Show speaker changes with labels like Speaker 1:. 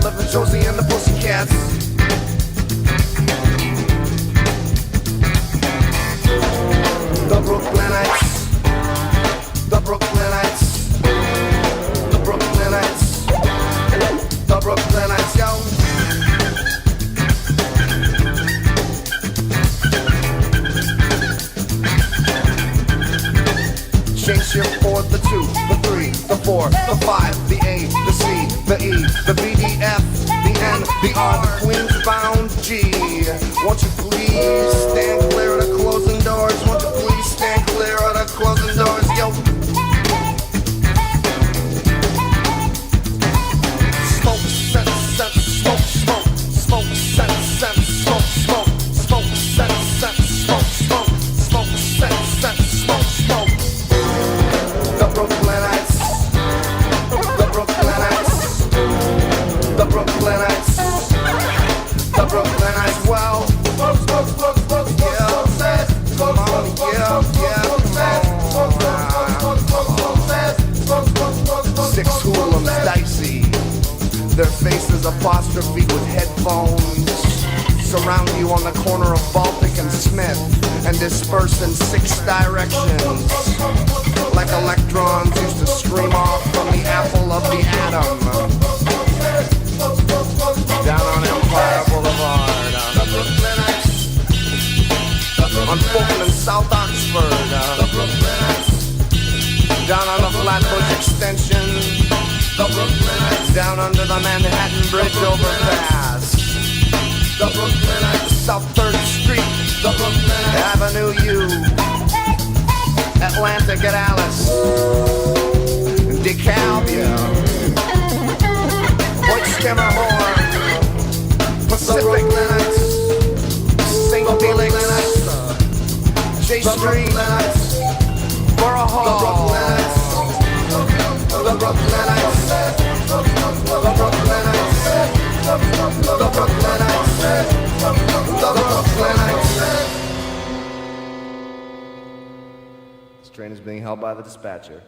Speaker 1: Olive and Josie and the Pussycats. The Brooklynites. The Brooklynites. The Brooklynites. The Brooklynites, yo. Shake shift for the 2, the 3, the 4, the 5, the A, the C, the E, the B, the F, the N, the R, the Queen's bound G. Won't you please stand clear of the closing doors? Won't you please stand clear of the closing doors? Yo. Smoke, scent, scent, smoke, smoke, smoke, scent, scent, smoke, smoke, smoke, scent, scent, smoke, smoke, smoke, scent, scent, smoke, smoke. The Brooklynites. The Brooklynites. The Brooklynites. The Brooklynites. Well, yeah, come on, yeah, come on. 6 hoodlums dicey. Their faces apostrophe with headphones. Surround you on the corner of Baltic and Smith and disperse in 6 directions. Like electrons used to stream off from the apple of the atom. Down on Empire Boulevard. On Fulton and South Oxford. Down on the Flatbush Extension. Down under the Manhattan Bridge overpass. South 3rd Street. Avenue U. Atlantic at Alice, DeKalb, White Schermerhorn, Pacific, St. Felix, J Street, Borough Hall, the Brooklynites, the Brooklynites, the Brooklynites, the Brooklynites. This train is being held by the dispatcher.